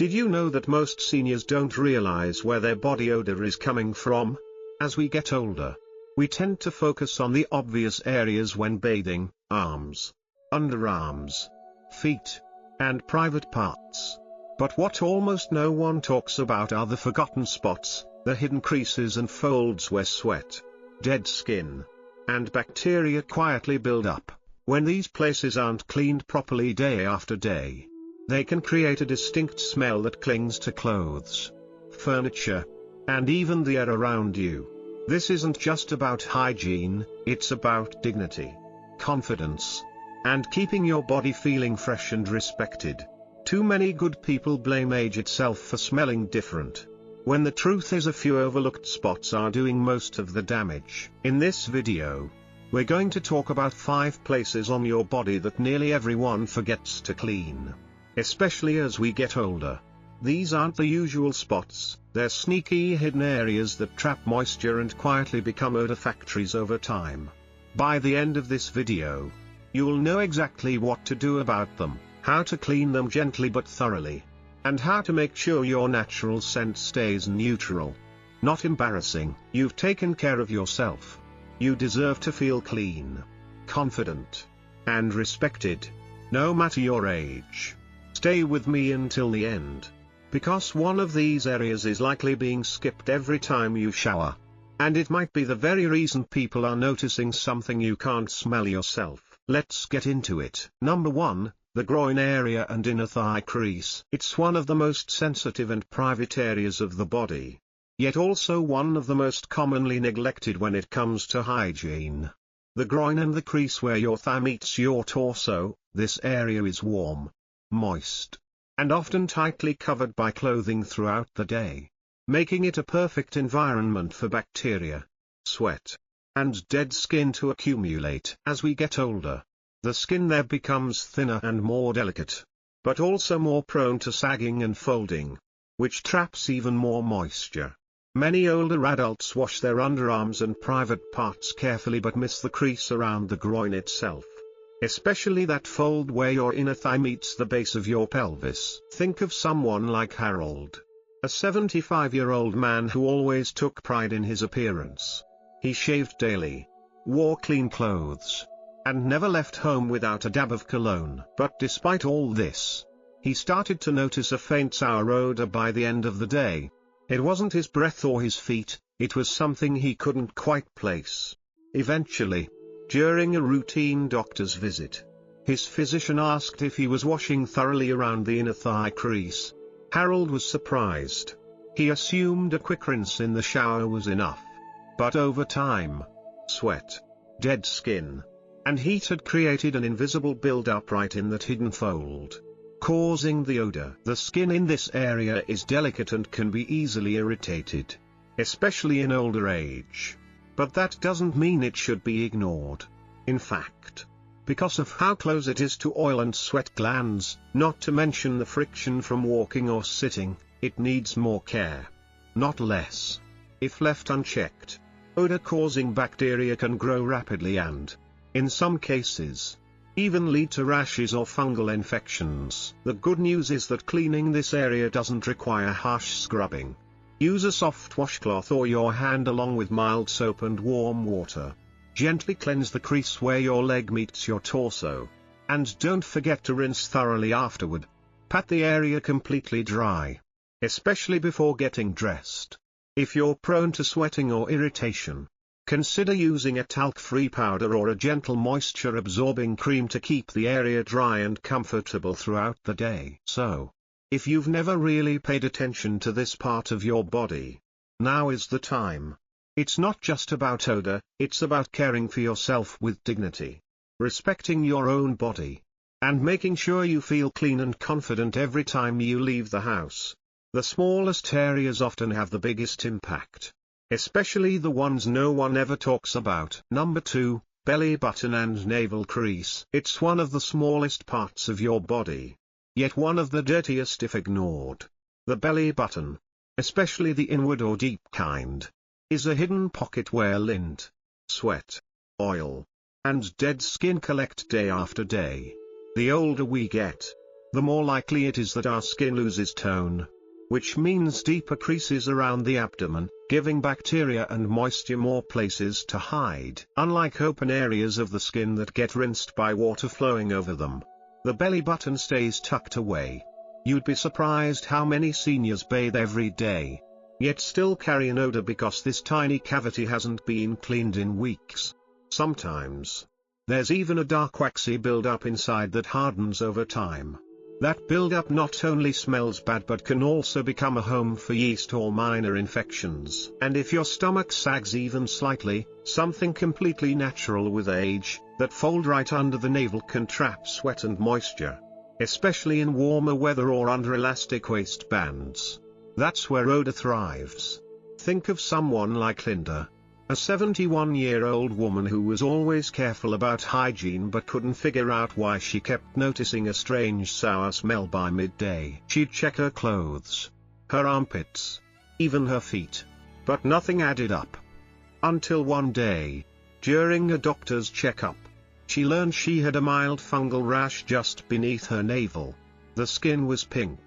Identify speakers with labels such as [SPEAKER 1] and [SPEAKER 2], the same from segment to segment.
[SPEAKER 1] Did you know that most seniors don't realize where their body odor is coming from? As we get older, we tend to focus on the obvious areas when bathing: arms, underarms, feet, and private parts. But what almost no one talks about are the forgotten spots, the hidden creases and folds where sweat, dead skin, and bacteria quietly build up. When these places aren't cleaned properly day after day, they can create a distinct smell that clings to clothes, furniture, and even the air around you. This isn't just about hygiene, it's about dignity, confidence, and keeping your body feeling fresh and respected. Too many good people blame age itself for smelling different, when the truth is a few overlooked spots are doing most of the damage. In this video, we're going to talk about 5 places on your body that nearly everyone forgets to clean, especially as we get older. These aren't the usual spots, they're sneaky hidden areas that trap moisture and quietly become odor factories over time. By the end of this video, you'll know exactly what to do about them, how to clean them gently but thoroughly, and how to make sure your natural scent stays neutral, not embarrassing. You've taken care of yourself. You deserve to feel clean, confident, and respected, no matter your age. Stay with me until the end, because one of these areas is likely being skipped every time you shower. And it might be the very reason people are noticing something you can't smell yourself. Let's get into it. Number 1, the groin area and inner thigh crease. It's one of the most sensitive and private areas of the body, yet also one of the most commonly neglected when it comes to hygiene. The groin and the crease where your thigh meets your torso, this area is warm, moist, and often tightly covered by clothing throughout the day, making it a perfect environment for bacteria, sweat, and dead skin to accumulate. As we get older, the skin there becomes thinner and more delicate, but also more prone to sagging and folding, which traps even more moisture. Many older adults wash their underarms and private parts carefully but miss the crease around the groin itself, especially that fold where your inner thigh meets the base of your pelvis. Think of someone like Harold, a 75-year-old man who always took pride in his appearance. He shaved daily, wore clean clothes, and never left home without a dab of cologne. But despite all this, he started to notice a faint sour odor by the end of the day. It wasn't his breath or his feet, it was something he couldn't quite place. Eventually, during a routine doctor's visit, his physician asked if he was washing thoroughly around the inner thigh crease. Harold was surprised. He assumed a quick rinse in the shower was enough. But over time, sweat, dead skin, and heat had created an invisible build-up right in that hidden fold, causing the odor. The skin in this area is delicate and can be easily irritated, especially in older age. But that doesn't mean it should be ignored. In fact, because of how close it is to oil and sweat glands, not to mention the friction from walking or sitting, it needs more care, not less. If left unchecked, odor-causing bacteria can grow rapidly and, in some cases, even lead to rashes or fungal infections. The good news is that cleaning this area doesn't require harsh scrubbing. Use a soft washcloth or your hand along with mild soap and warm water. Gently cleanse the crease where your leg meets your torso. And don't forget to rinse thoroughly afterward. Pat the area completely dry, especially before getting dressed. If you're prone to sweating or irritation, consider using a talc-free powder or a gentle moisture-absorbing cream to keep the area dry and comfortable throughout the day. So, if you've never really paid attention to this part of your body, now is the time. It's not just about odor, it's about caring for yourself with dignity, respecting your own body, and making sure you feel clean and confident every time you leave the house. The smallest areas often have the biggest impact, especially the ones no one ever talks about. Number 2, belly button and navel crease. It's one of the smallest parts of your body, yet one of the dirtiest if ignored. The belly button, especially the inward or deep kind, is a hidden pocket where lint, sweat, oil, and dead skin collect day after day. The older we get, the more likely it is that our skin loses tone. Which means deeper creases around the abdomen, giving bacteria and moisture more places to hide. Unlike open areas of the skin that get rinsed by water flowing over them, the belly button stays tucked away. You'd be surprised how many seniors bathe every day, yet still carry an odor because this tiny cavity hasn't been cleaned in weeks. Sometimes, there's even a dark waxy buildup inside that hardens over time. That buildup not only smells bad but can also become a home for yeast or minor infections. And if your stomach sags even slightly, something completely natural with age, that fold right under the navel can trap sweat and moisture, especially in warmer weather or under elastic waistbands. That's where odor thrives. Think of someone like Linda, a 71-year-old woman who was always careful about hygiene but couldn't figure out why she kept noticing a strange sour smell by midday. She'd check her clothes, her armpits, even her feet, but nothing added up. Until one day, during a doctor's checkup, she learned she had a mild fungal rash just beneath her navel. The skin was pink,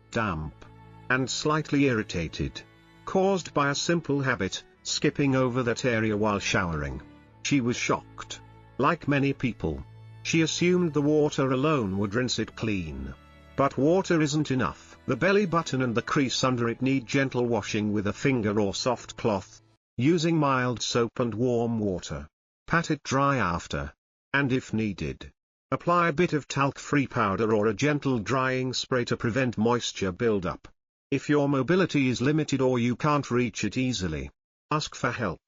[SPEAKER 1] damp, and slightly irritated, caused by a simple habit: skipping over that area while showering. She was shocked. Like many people, she assumed the water alone would rinse it clean. But water isn't enough. The belly button and the crease under it need gentle washing with a finger or soft cloth, using mild soap and warm water. Pat it dry after, and if needed, apply a bit of talc-free powder or a gentle drying spray to prevent moisture buildup. If your mobility is limited or you can't reach it easily, ask for help.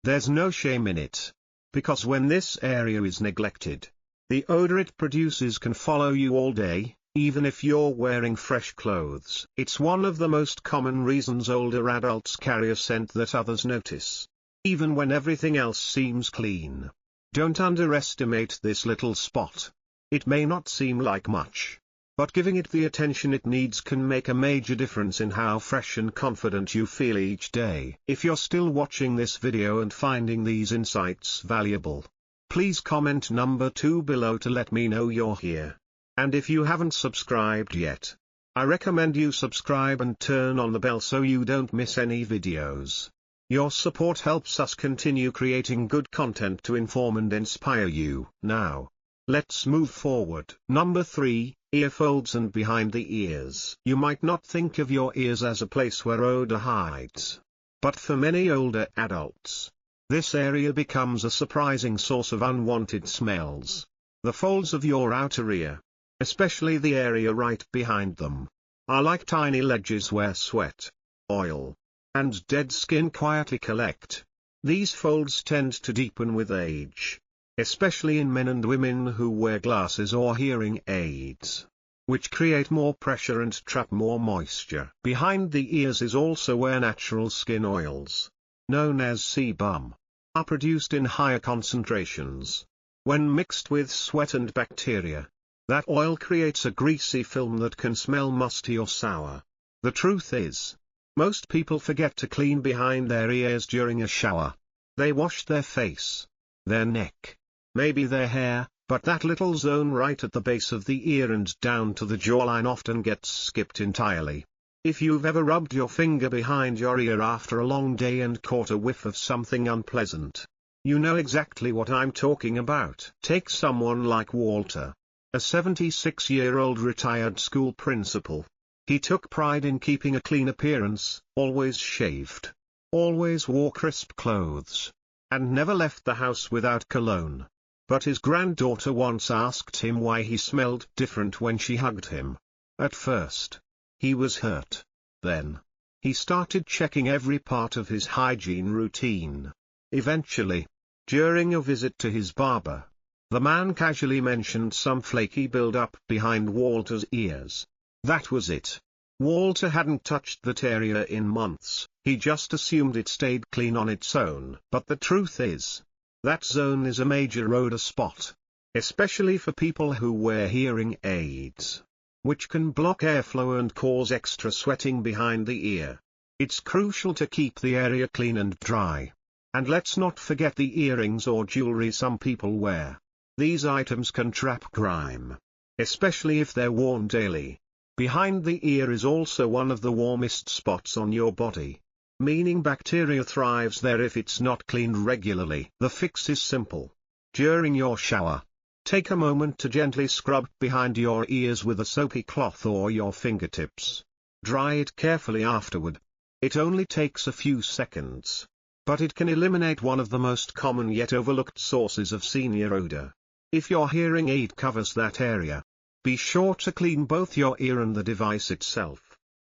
[SPEAKER 1] There's no shame in it, because when this area is neglected, the odor it produces can follow you all day, even if you're wearing fresh clothes. It's one of the most common reasons older adults carry a scent that others notice, even when everything else seems clean. Don't underestimate this little spot. It may not seem like much, but giving it the attention it needs can make a major difference in how fresh and confident you feel each day. If you're still watching this video and finding these insights valuable, please comment number 2 below to let me know you're here. And if you haven't subscribed yet, I recommend you subscribe and turn on the bell so you don't miss any videos. Your support helps us continue creating good content to inform and inspire you. Now, let's move forward. Number 3. Ear folds and behind the ears. You might not think of your ears as a place where odor hides, but for many older adults, this area becomes a surprising source of unwanted smells. The folds of your outer ear, especially the area right behind them, are like tiny ledges where sweat, oil, and dead skin quietly collect. These folds tend to deepen with age, especially in men and women who wear glasses or hearing aids, which create more pressure and trap more moisture. Behind the ears is also where natural skin oils, known as sebum, are produced in higher concentrations. When mixed with sweat and bacteria, that oil creates a greasy film that can smell musty or sour. The truth is, most people forget to clean behind their ears during a shower. They wash their face, their neck, maybe their hair, but that little zone right at the base of the ear and down to the jawline often gets skipped entirely. If you've ever rubbed your finger behind your ear after a long day and caught a whiff of something unpleasant, you know exactly what I'm talking about. Take someone like Walter, a 76-year-old retired school principal. He took pride in keeping a clean appearance, always shaved, always wore crisp clothes, and never left the house without cologne. But his granddaughter once asked him why he smelled different when she hugged him. At first, he was hurt. Then, he started checking every part of his hygiene routine. Eventually, during a visit to his barber, the man casually mentioned some flaky build-up behind Walter's ears. That was it. Walter hadn't touched that area in months. He just assumed it stayed clean on its own. But the truth is, that zone is a major odor spot, especially for people who wear hearing aids, which can block airflow and cause extra sweating behind the ear. It's crucial to keep the area clean and dry. And let's not forget the earrings or jewelry some people wear. These items can trap grime, especially if they're worn daily. Behind the ear is also one of the warmest spots on your body, meaning bacteria thrives there if it's not cleaned regularly. The fix is simple. During your shower, take a moment to gently scrub behind your ears with a soapy cloth or your fingertips. Dry it carefully afterward. It only takes a few seconds, but it can eliminate one of the most common yet overlooked sources of senior odor. If your hearing aid covers that area, be sure to clean both your ear and the device itself.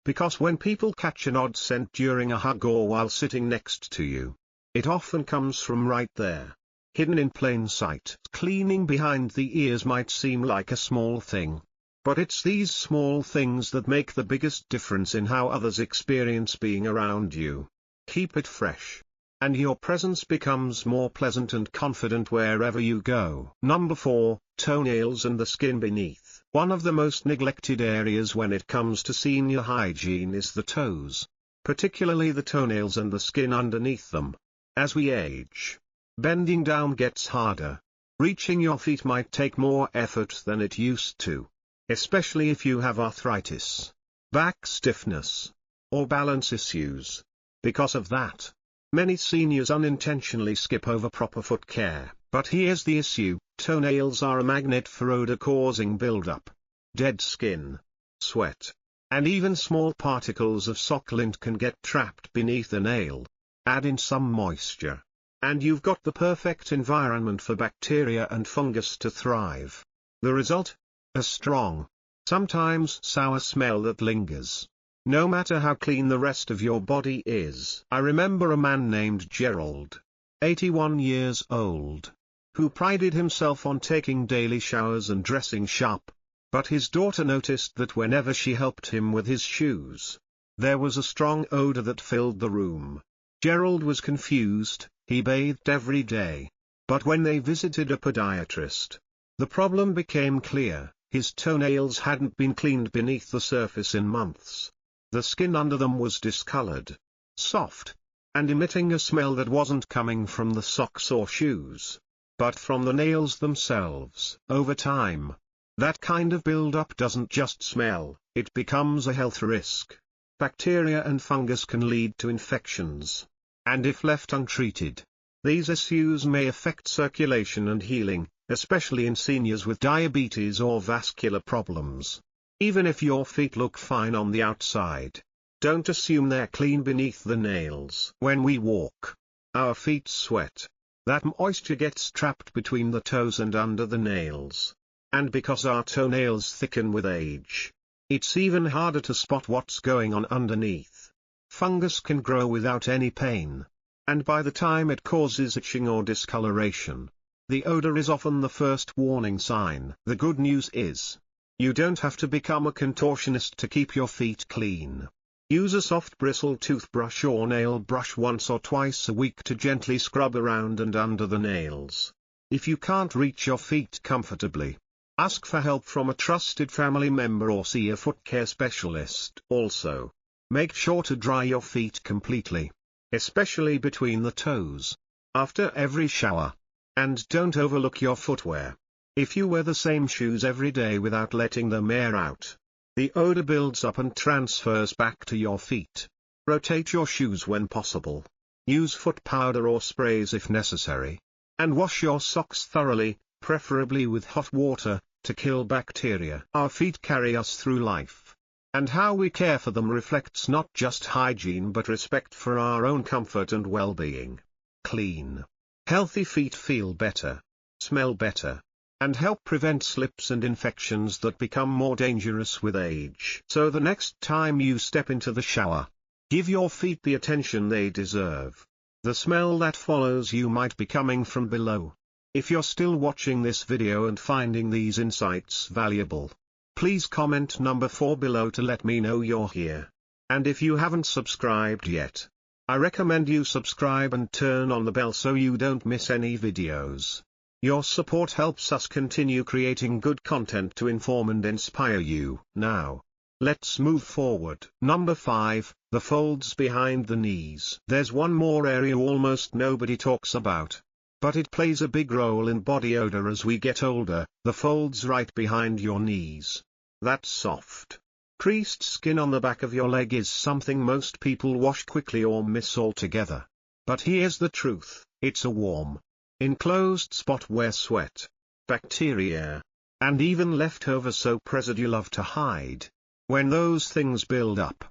[SPEAKER 1] Because when people catch an odd scent during a hug or while sitting next to you, it often comes from right there, hidden in plain sight. Cleaning behind the ears might seem like a small thing, but it's these small things that make the biggest difference in how others experience being around you. Keep it fresh, and your presence becomes more pleasant and confident wherever you go. Number 4, toenails and the skin beneath. One of the most neglected areas when it comes to senior hygiene is the toes, particularly the toenails and the skin underneath them. As we age, bending down gets harder. Reaching your feet might take more effort than it used to, especially if you have arthritis, back stiffness, or balance issues. Because of that, many seniors unintentionally skip over proper foot care. But here's the issue: toenails are a magnet for odor-causing buildup. Dead skin, sweat, and even small particles of sock lint can get trapped beneath a nail. Add in some moisture, and you've got the perfect environment for bacteria and fungus to thrive. The result? A strong, sometimes sour smell that lingers, no matter how clean the rest of your body is. I remember a man named Gerald, 81 years old, who prided himself on taking daily showers and dressing sharp. But his daughter noticed that whenever she helped him with his shoes, there was a strong odor that filled the room. Gerald was confused. He bathed every day. But when they visited a podiatrist, the problem became clear: his toenails hadn't been cleaned beneath the surface in months. The skin under them was discolored, soft, and emitting a smell that wasn't coming from the socks or shoes, but from the nails themselves. Over time, that kind of buildup doesn't just smell, it becomes a health risk. Bacteria and fungus can lead to infections, and if left untreated, these issues may affect circulation and healing, especially in seniors with diabetes or vascular problems. Even if your feet look fine on the outside, don't assume they're clean beneath the nails. When we walk, our feet sweat. That moisture gets trapped between the toes and under the nails. And because our toenails thicken with age, it's even harder to spot what's going on underneath. Fungus can grow without any pain, and by the time it causes itching or discoloration, the odor is often the first warning sign. The good news is, you don't have to become a contortionist to keep your feet clean. Use a soft bristle toothbrush or nail brush once or twice a week to gently scrub around and under the nails. If you can't reach your feet comfortably, ask for help from a trusted family member or see a foot care specialist. Also, make sure to dry your feet completely, especially between the toes, after every shower. And don't overlook your footwear. If you wear the same shoes every day without letting them air out, the odor builds up and transfers back to your feet. Rotate your shoes when possible. Use foot powder or sprays if necessary. And wash your socks thoroughly, preferably with hot water, to kill bacteria. Our feet carry us through life, and how we care for them reflects not just hygiene but respect for our own comfort and well-being. Clean, healthy feet feel better, smell better, and help prevent slips and infections that become more dangerous with age. So the next time you step into the shower, give your feet the attention they deserve. The smell that follows you might be coming from below. If you're still watching this video and finding these insights valuable, please comment number 4 below to let me know you're here. And if you haven't subscribed yet, I recommend you subscribe and turn on the bell so you don't miss any videos. Your support helps us continue creating good content to inform and inspire you. Now, let's move forward. Number 5, the folds behind the knees. There's one more area almost nobody talks about, But it plays a big role in body odor as we get older. The folds right behind your knees. That soft, creased skin on the back of your leg is something most people wash quickly or miss altogether. But here's the truth, it's a warm, enclosed spot where sweat, bacteria, and even leftover soap residue love to hide. When those things build up,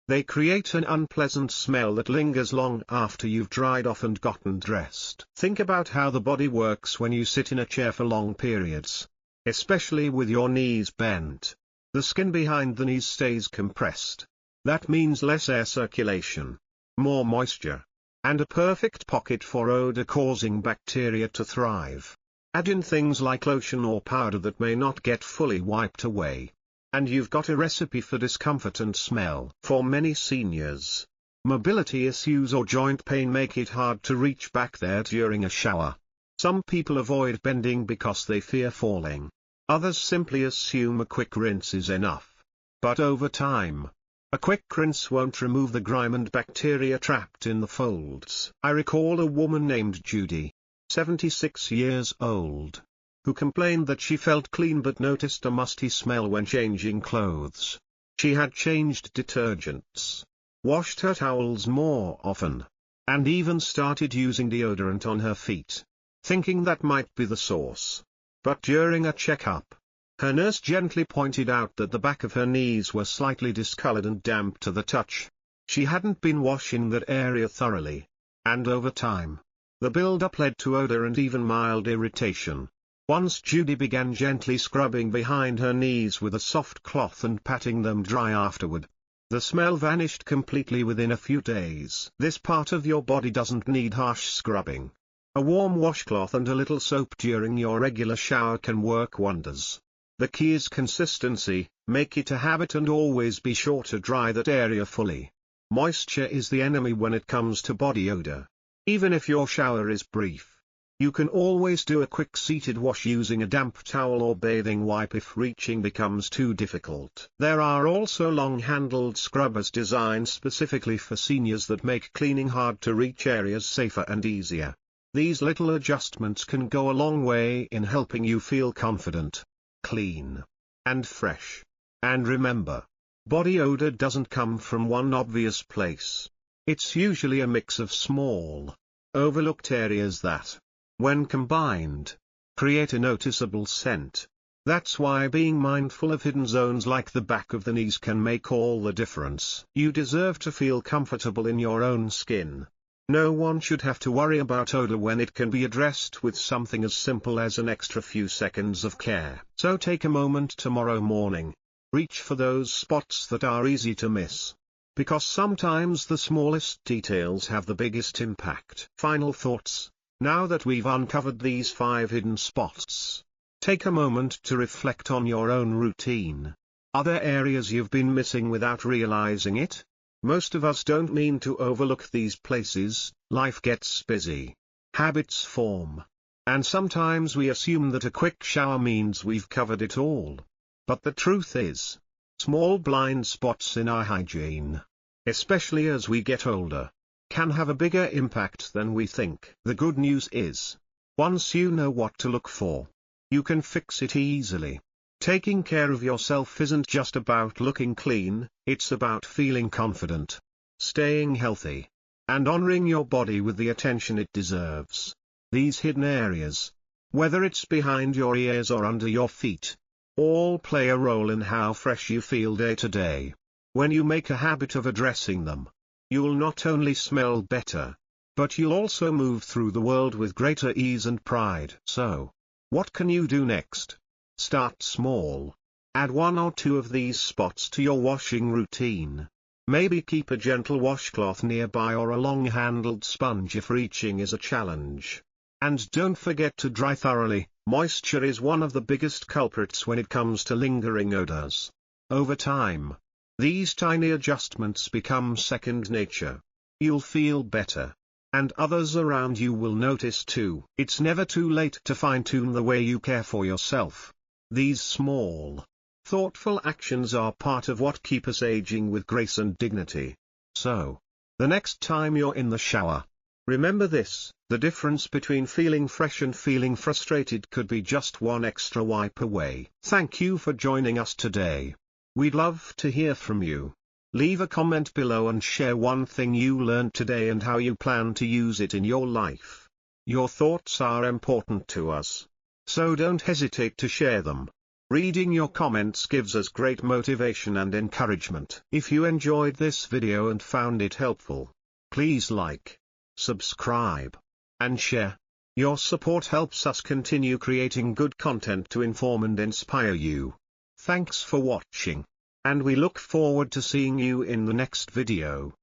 [SPEAKER 1] they create an unpleasant smell that lingers long after you've dried off and gotten dressed. Think about how the body works when you sit in a chair for long periods, especially with your knees bent. The skin behind the knees stays compressed. That means less air circulation, more moisture, and a perfect pocket for odor-causing bacteria to thrive. Add in things like lotion or powder that may not get fully wiped away, and you've got a recipe for discomfort and smell. For many seniors, mobility issues or joint pain make it hard to reach back there during a shower. Some people avoid bending because they fear falling. Others simply assume a quick rinse is enough. But over time, a quick rinse won't remove the grime and bacteria trapped in the folds. I recall a woman named Judy, 76 years old, who complained that she felt clean but noticed a musty smell when changing clothes. She had changed detergents, washed her towels more often, and even started using deodorant on her feet, thinking that might be the source. But during a checkup, her nurse gently pointed out that the back of her knees were slightly discolored and damp to the touch. She hadn't been washing that area thoroughly, and over time, the build-up led to odor and even mild irritation. Once Judy began gently scrubbing behind her knees with a soft cloth and patting them dry afterward, the smell vanished completely within a few days. This part of your body doesn't need harsh scrubbing. A warm washcloth and a little soap during your regular shower can work wonders. The key is consistency. Make it a habit and always be sure to dry that area fully. Moisture is the enemy when it comes to body odor. Even if your shower is brief, you can always do a quick seated wash using a damp towel or bathing wipe if reaching becomes too difficult. There are also long-handled scrubbers designed specifically for seniors that make cleaning hard-to-reach areas safer and easier. These little adjustments can go a long way in helping you feel confident, clean, and fresh. And remember, body odor doesn't come from one obvious place. It's usually a mix of small, overlooked areas that, when combined, create a noticeable scent. That's why being mindful of hidden zones like the back of the knees can make all the difference. You deserve to feel comfortable in your own skin. No one should have to worry about odor when it can be addressed with something as simple as an extra few seconds of care. So take a moment tomorrow morning. Reach for those spots that are easy to miss, because sometimes the smallest details have the biggest impact. Final thoughts. Now that we've uncovered these 5 hidden spots, take a moment to reflect on your own routine. Are there areas you've been missing without realizing it? Most of us don't mean to overlook these places. Life gets busy, habits form, and sometimes we assume that a quick shower means we've covered it all. But the truth is, small blind spots in our hygiene, especially as we get older, can have a bigger impact than we think. The good news is, once you know what to look for, you can fix it easily. Taking care of yourself isn't just about looking clean, it's about feeling confident, staying healthy, and honoring your body with the attention it deserves. These hidden areas, whether it's behind your ears or under your feet, all play a role in how fresh you feel day to day. When you make a habit of addressing them, you'll not only smell better, but you'll also move through the world with greater ease and pride. So, what can you do next? Start small. Add 1 or 2 of these spots to your washing routine. Maybe keep a gentle washcloth nearby or a long-handled sponge if reaching is a challenge. And don't forget to dry thoroughly. Moisture is one of the biggest culprits when it comes to lingering odors. Over time, these tiny adjustments become second nature. You'll feel better, and others around you will notice too. It's never too late to fine-tune the way you care for yourself. These small, thoughtful actions are part of what keep us aging with grace and dignity. So, the next time you're in the shower, Remember this, the difference between feeling fresh and feeling frustrated could be just one extra wipe away. Thank you for joining us today. We'd love to hear from you. Leave a comment below and share one thing you learned today and how you plan to use it in your life. Your thoughts are important to us, so don't hesitate to share them. Reading your comments gives us great motivation and encouragement. If you enjoyed this video and found it helpful, please like, subscribe, and share. Your support helps us continue creating good content to inform and inspire you. Thanks for watching, and we look forward to seeing you in the next video.